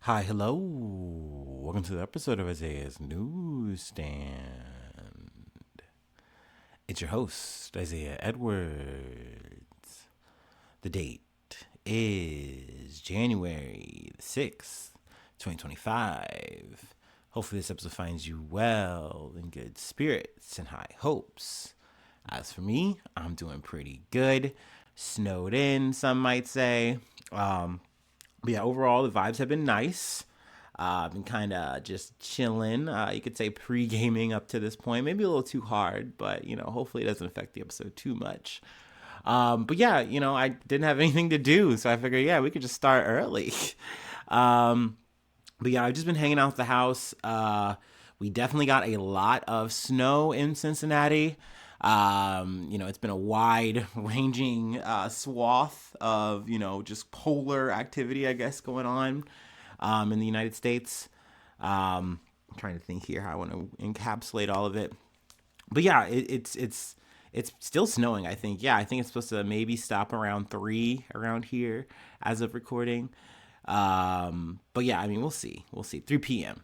Hi, hello. Welcome to the episode of Isaiah's Newsstand. It's your host, Isaiah Edwards. The date is January the 6th, 2025. Hopefully, this episode finds you well, in good spirits, and high hopes. As for me, I'm doing pretty good. Snowed in, some might say. But yeah, overall, the vibes have been nice. I've been kind of just chilling. You could say pre-gaming up to this point. Maybe a little too hard, but, hopefully it doesn't affect the episode too much. But yeah, I didn't have anything to do. So I figured, yeah, we could just start early. um, but yeah, I've just been hanging out at the house. We definitely got a lot of snow in Cincinnati. It's been a wide ranging swath of, just polar activity, I guess, going on in the United States. I'm trying to think here how I want to encapsulate all of it. But yeah, it's still snowing, I think. Yeah, I think it's supposed to maybe stop around 3 around here as of recording. But yeah, I mean, we'll see. 3 p.m.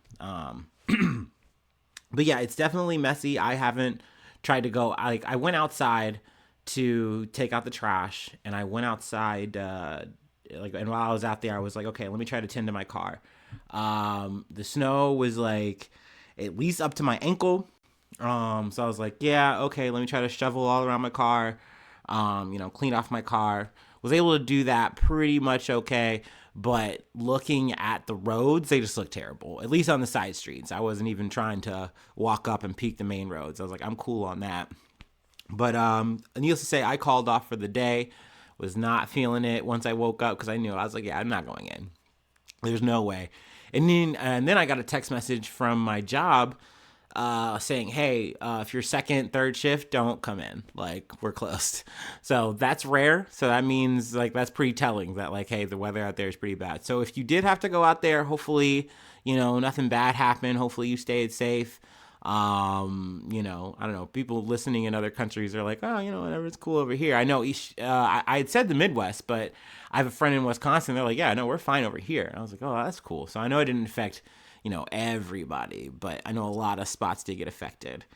But yeah, it's definitely messy. I haven't tried to go. I went outside to take out the trash, and I went outside. And while I was out there, I was like, okay, let me try to tend to my car. The snow was like at least up to my ankle. So I was like, yeah, okay, let me try to shovel all around my car. Clean off my car. Was able to do that pretty much okay. But looking at the roads, they just look terrible, at least on the side streets. I wasn't even trying to walk up and peek the main roads. I was like, I'm cool on that. But needless to say, I called off for the day. Was not feeling it once I woke up because I knew. I was like, yeah, I'm not going in. There's no way. And then I got a text message from my job saying, hey, if you're second, third shift, don't come in. Like, we're closed. So that's rare. So that means, like, that's pretty telling that, like, hey, the weather out there is pretty bad. So if you did have to go out there, hopefully, nothing bad happened. Hopefully you stayed safe. I don't know. People listening in other countries are like, oh, whatever, it's cool over here. I know I had said the Midwest, but I have a friend in Wisconsin. They're like, yeah, no, we're fine over here. And I was like, oh, that's cool. So I know it didn't affect everybody, but I know a lot of spots did get affected.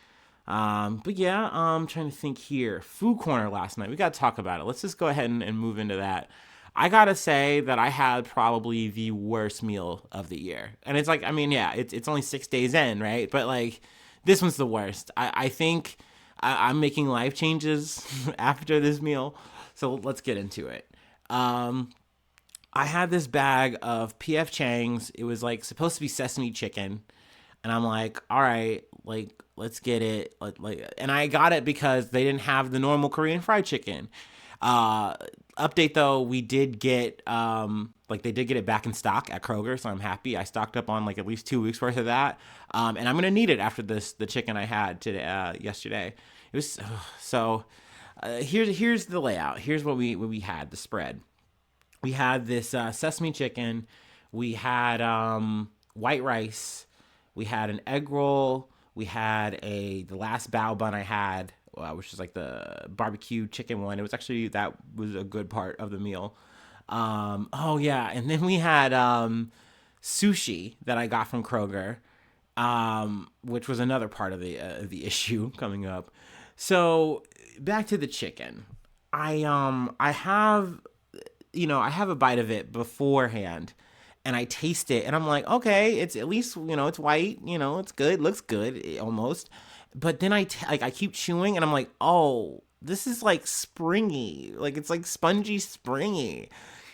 But yeah, I'm trying to think here. Food corner last night. We got to talk about it. Let's just go ahead and move into that. I gotta say that I had probably the worst meal of the year, and it's like, I mean, yeah, it's only 6 days in, right? But like, this one's the worst. I think I'm making life changes after this meal, so let's get into it. I had this bag of PF Chang's. It was like supposed to be sesame chicken, and I'm like, all right, like let's get it. And I got it because they didn't have the normal Korean fried chicken. Uh, Update though, we did get they did get it back in stock at Kroger, so I'm happy. I stocked up on like at least 2 weeks worth of that, and I'm gonna need it after the chicken I had today yesterday. It was so. Here's the layout. Here's what we had, the spread. We had this sesame chicken. We had white rice. We had an egg roll. We had the last bao bun I had, which is like the barbecue chicken one. It was actually, that was a good part of the meal. Oh yeah, and then we had sushi that I got from Kroger, which was another part of the issue coming up. So back to the chicken. I have I have a bite of it beforehand, and I taste it, and I'm like, okay, it's at least it's white, it's good, looks good, almost. But then I keep chewing, and I'm like, oh, this is like springy, like it's like spongy springy.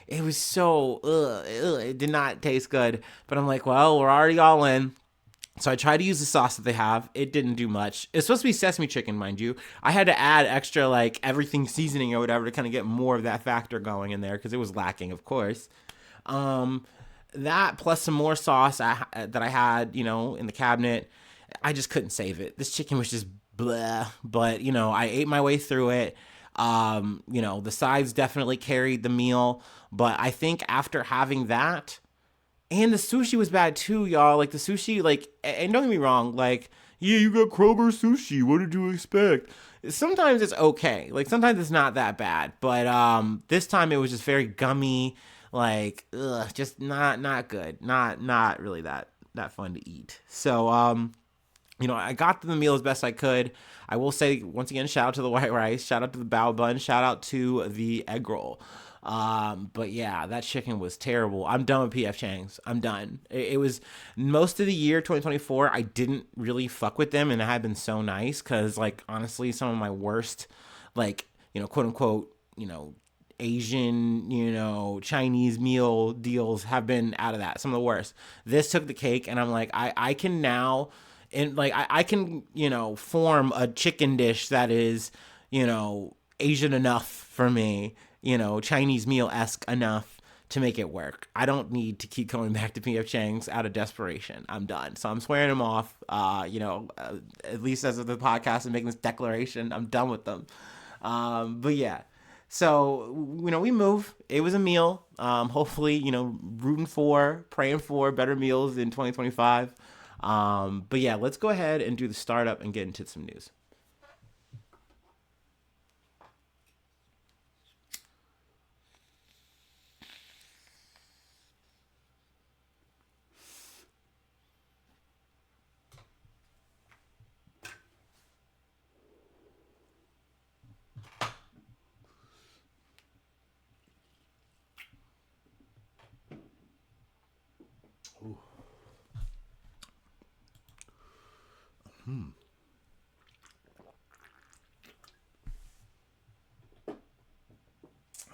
It was so it did not taste good. But I'm like, well, we're already all in. So I tried to use the sauce that they have. It didn't do much. It's supposed to be sesame chicken, mind you. I had to add extra like everything seasoning or whatever to kind of get more of that factor going in there because it was lacking, of course. Um, that plus some more sauce that I had, in the cabinet. I just couldn't save it. This chicken was just blah. But I ate my way through it. The sides definitely carried the meal, but I think after having that. And the sushi was bad too, y'all. Like the sushi, like, and don't get me wrong, like, yeah, you got Kroger sushi. What did you expect? Sometimes it's okay. Like sometimes it's not that bad, but this time it was just very gummy. Like, ugh, just not good. Not really that fun to eat. So I got the meal as best I could. I will say once again, shout out to the white rice, shout out to the bao bun, shout out to the egg roll. But yeah, that chicken was terrible. I'm done with PF Chang's. I'm done. It was most of the year 2024. I didn't really fuck with them, and it had been so nice because, like, honestly, some of my worst, like, quote unquote, Asian, Chinese meal deals have been out of that. Some of the worst. This took the cake, and I'm like, I can now, and like, I can, form a chicken dish that is, Asian enough for me, Chinese meal esque enough to make it work. I don't need to keep coming back to PF Chang's out of desperation. I'm done. So I'm swearing them off. At least as of the podcast and making this declaration, I'm done with them. But yeah. So, we move. It was a meal. Hopefully, rooting for, praying for better meals in 2025. But yeah, let's go ahead and do the startup and get into some news.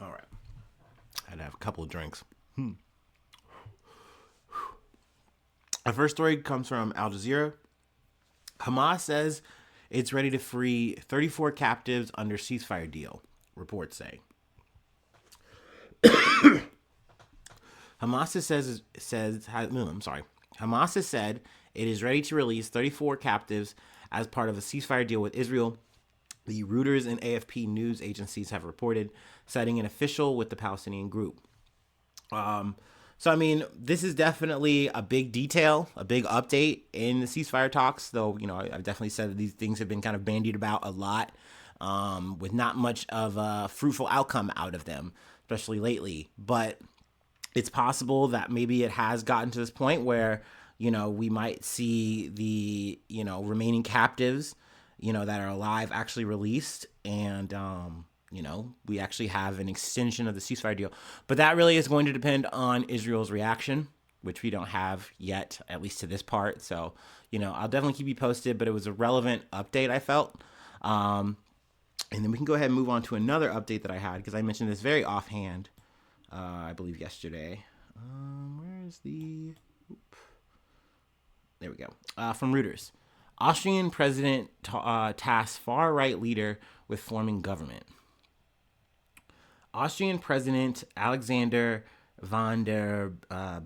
All right. I had to have a couple of drinks. Our first story comes from Al Jazeera. Hamas says it's ready to free 34 captives under ceasefire deal, reports say. Hamas has said it is ready to release 34 captives as part of a ceasefire deal with Israel. The Reuters and AFP news agencies have reported, citing an official with the Palestinian group. So, I mean, this is definitely a big detail, a big update in the ceasefire talks, though, I've definitely said that these things have been kind of bandied about a lot, with not much of a fruitful outcome out of them, especially lately. But it's possible that maybe it has gotten to this point where, we might see the, remaining captives, that are alive actually released, and, we actually have an extension of the ceasefire deal. But that really is going to depend on Israel's reaction, which we don't have yet, at least to this part. So, I'll definitely keep you posted, but it was a relevant update, I felt. And then we can go ahead and move on to another update that I had, because I mentioned this very offhand, I believe yesterday. Where's the... Oop. There we go. From Reuters. Austrian president tasks far-right leader with forming government. Austrian President Alexander von der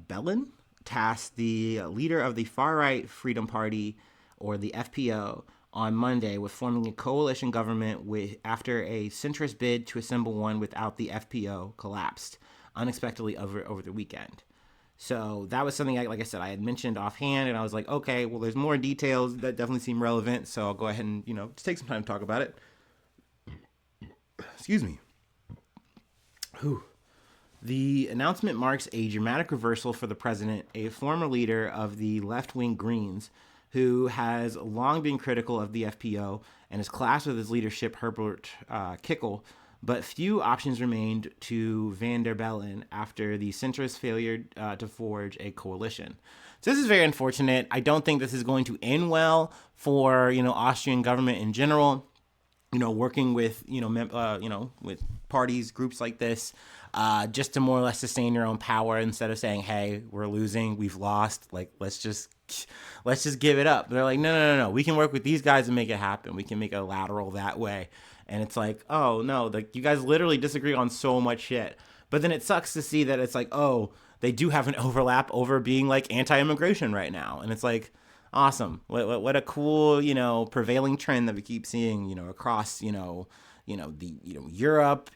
Bellen tasked the leader of the far-right Freedom Party, or the FPO, on Monday with forming a coalition government after a centrist bid to assemble one without the FPO collapsed unexpectedly over the weekend. So that was something, like I said, I had mentioned offhand, and I was like, okay, well, there's more details that definitely seem relevant, so I'll go ahead and, just take some time to talk about it. Excuse me. Whew. The announcement marks a dramatic reversal for the president, a former leader of the left-wing Greens, who has long been critical of the FPO and has clashed with his leadership, Herbert Kickl, but few options remained to van der Bellen after the centrist failure to forge a coalition. So this is very unfortunate. I don't think this is going to end well for, Austrian government in general. Working with, with parties, groups like this, just to more or less sustain your own power instead of saying, hey, we're losing, we've lost, like, let's just give it up. They're like, no, we can work with these guys and make it happen. We can make a lateral that way. And it's like, oh, no, you guys literally disagree on so much shit. But then it sucks to see that it's like, oh, they do have an overlap over being, like, anti-immigration right now. And it's like, awesome. What a cool, prevailing trend that we keep seeing, across, the, Europe,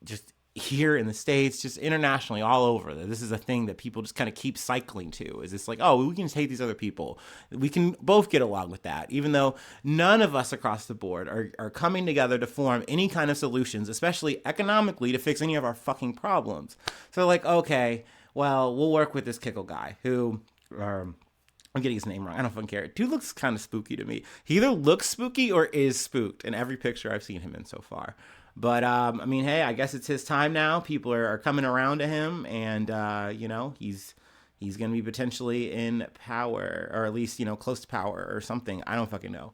just here in the States, just internationally, all over. This is a thing that people just kind of keep cycling to. Is it's like, oh, we can just hate these other people. We can both get along with that, even though none of us across the board are coming together to form any kind of solutions, especially economically, to fix any of our fucking problems. So like, okay, well, we'll work with this Kickle guy who, I'm getting his name wrong. I don't fucking care. Dude looks kind of spooky to me. He either looks spooky or is spooked in every picture I've seen him in so far. But I mean, hey, I guess it's his time now. People are coming around to him, and he's going to be potentially in power, or at least close to power or something. I don't fucking know.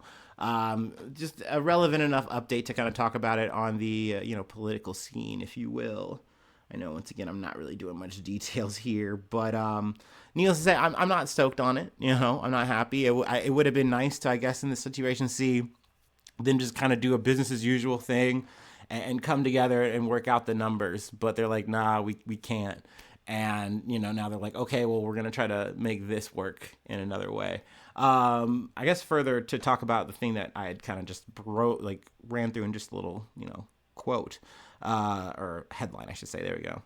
Just a relevant enough update to kind of talk about it on the political scene, if you will. I know, once again, I'm not really doing much details here, but needless to say, I'm not stoked on it. I'm not happy. It would have been nice to, I guess, in this situation, see them just kind of do a business as usual thing and come together and work out the numbers. But they're like, nah, we can't. And, now they're like, okay, well, we're going to try to make this work in another way. I guess further to talk about the thing that I had kind of just ran through in just a little, quote. Or headline, I should say. There we go.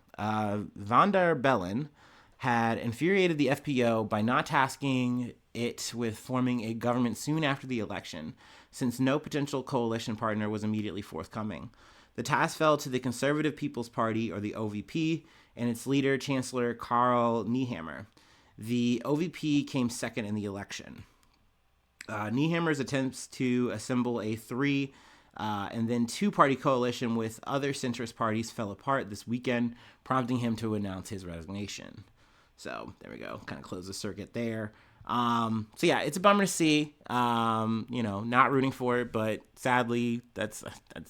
Van der Bellen had infuriated the FPO by not tasking it with forming a government soon after the election, since no potential coalition partner was immediately forthcoming. The task fell to the Conservative People's Party, or the OVP, and its leader, Chancellor Karl Nehammer. The OVP came second in the election. Nehammer's attempts to assemble a and then two-party coalition with other centrist parties fell apart this weekend, prompting him to announce his resignation. So there we go. Kind of close the circuit there. So yeah, it's a bummer to see. Not rooting for it, but sadly, that's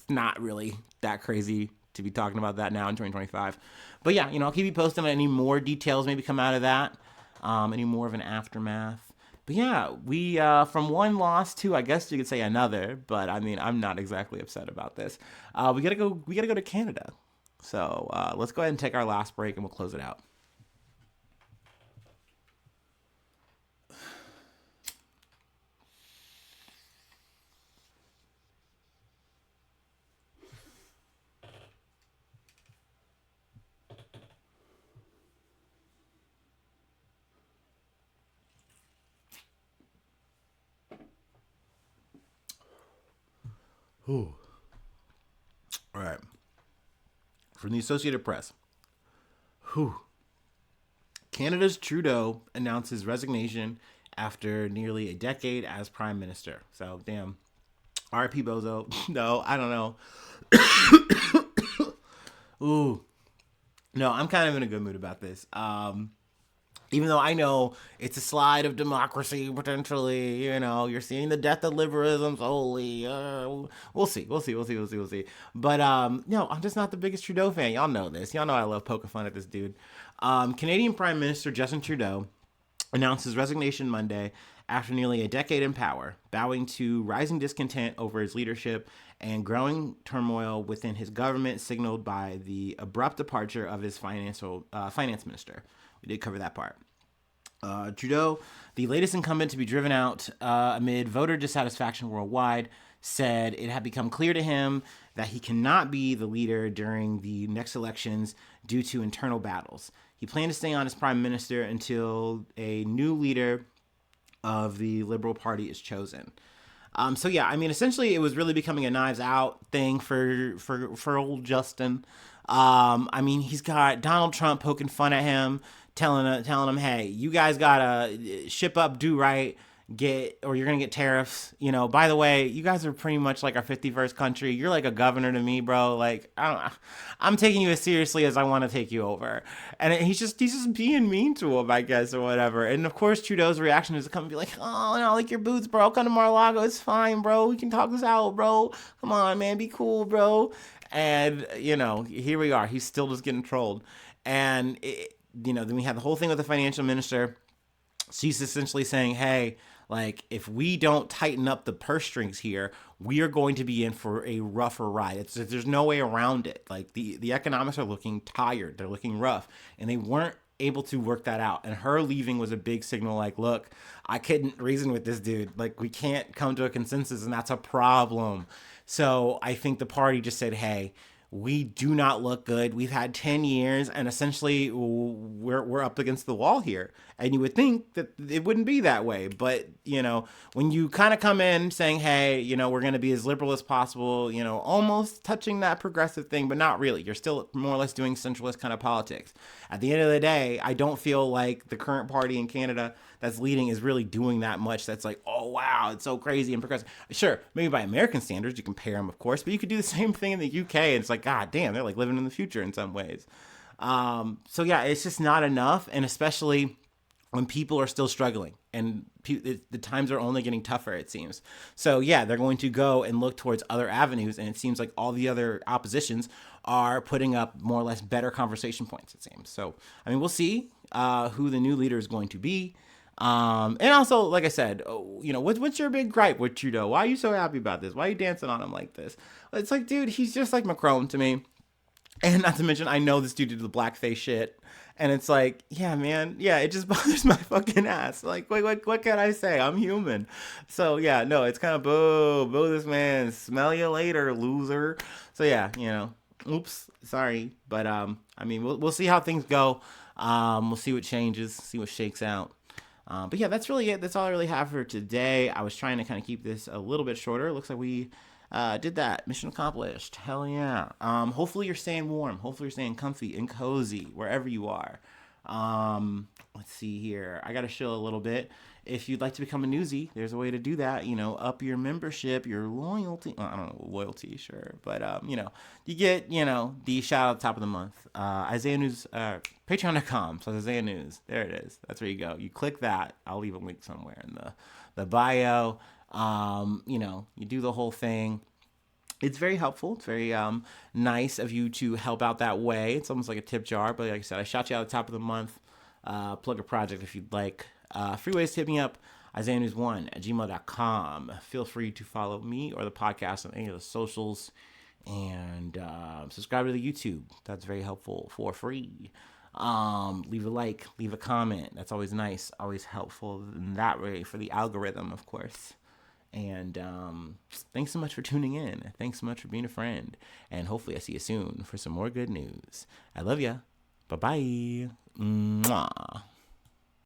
not really that crazy to be talking about that now in 2025. But yeah, I'll keep you posted on any more details maybe come out of that. Any more of an aftermath. But yeah, we from one loss to, I guess you could say, another. But I mean, I'm not exactly upset about this. We gotta go to Canada. So let's go ahead and take our last break, and we'll close it out. Ooh. All right. From the Associated Press. Canada's Trudeau announces resignation after nearly a decade as Prime Minister. So, damn. R.I.P. Bozo. No, I don't know. Ooh. No, I'm kind of in a good mood about this. Even though I know it's a slide of democracy, potentially, you're seeing the death of liberalism slowly. We'll see. But, no, I'm just not the biggest Trudeau fan. Y'all know this. Y'all know I love poking fun at this dude. Canadian Prime Minister Justin Trudeau announced his resignation Monday after nearly a decade in power, bowing to rising discontent over his leadership and growing turmoil within his government, signaled by the abrupt departure of his finance minister. We did cover that part. Trudeau, the latest incumbent to be driven out amid voter dissatisfaction worldwide, said it had become clear to him that he cannot be the leader during the next elections due to internal battles. He planned to stay on as prime minister until a new leader of the Liberal Party is chosen. So yeah, I mean, essentially, it was really becoming a Knives Out thing for old Justin. I mean, he's got Donald Trump poking fun at him, telling him, hey, you guys gotta ship up, do right, or you're gonna get tariffs. By the way, you guys are pretty much like our 51st country. You're like a governor to me, bro. Like, I'm taking you as seriously as I want to take you over. And he's just being mean to him, I guess, or whatever. And of course, Trudeau's reaction is to come and be like, oh, no, like your boots, bro. Come to Mar-a-Lago. It's fine, bro. We can talk this out, bro. Come on, man. Be cool, bro. And, here we are. He's still just getting trolled. And, then we had the whole thing with the financial minister. She's essentially saying, hey, like, if we don't tighten up the purse strings here, we are going to be in for a rougher ride. There's no way around it. Like, the economics are looking tired. They're looking rough. And they weren't able to work that out. And her leaving was a big signal like, look, I couldn't reason with this dude. Like, we can't come to a consensus, and that's a problem. So I think the party just said, hey, we do not look good. We've had 10 years and essentially we're up against the wall here. And you would think that it wouldn't be that way. But, when you kind of come in saying, hey, we're going to be as liberal as possible, almost touching that progressive thing, but not really. You're still more or less doing centralist kind of politics. At the end of the day, I don't feel like the current party in Canada that's leading is really doing that much. That's like, oh, wow, it's so crazy and progressive. Sure, maybe by American standards, you compare them, of course, but you could do the same thing in the UK. And it's like, God damn, they're like living in the future in some ways. So yeah, it's just not enough. And especially when people are still struggling and the times are only getting tougher, it seems. So yeah, they're going to go and look towards other avenues. And it seems like all the other oppositions are putting up more or less better conversation points, it seems. So, I mean, we'll see who the new leader is going to be. And also, like I said, what's your big gripe with Trudeau? Why are you so happy about this? Why are you dancing on him like this? It's like, dude, he's just like Macron to me. And not to mention, I know this dude did the blackface shit. And it's like, yeah, man. Yeah, it just bothers my fucking ass. Like, what can I say? I'm human. So, yeah, no, it's kind of boo this man. Smell you later, loser. So, yeah, oops, sorry. But, I mean, we'll see how things go. We'll see what changes, see what shakes out. But yeah, that's really it. That's all I really have for today. I was trying to kind of keep this a little bit shorter. It looks like we did that. Mission accomplished. Hell yeah. Hopefully you're staying warm. Hopefully you're staying comfy and cozy wherever you are. Let's see here. I got to show a little bit. If you'd like to become a newsie, there's a way to do that. Up your membership, your loyalty. Well, I don't know, loyalty, sure. But, you get, the shout out at the top of the month. Isaiah News, patreon.com. So Isaiah News. There it is. That's where you go. You click that. I'll leave a link somewhere in the bio. You do the whole thing. It's very helpful. It's very nice of you to help out that way. It's almost like a tip jar. But like I said, I shout you out at the top of the month. Plug a project if you'd like. Free ways to hit me up, isaiahnews1@gmail.com. Feel free to follow me or the podcast on any of the socials. And subscribe to the YouTube. That's very helpful for free. Leave a like, leave a comment. That's always nice. Always helpful in that way for the algorithm, of course. And thanks so much for tuning in. Thanks so much for being a friend. And hopefully I see you soon for some more good news. I love ya. Bye-bye. Mwah.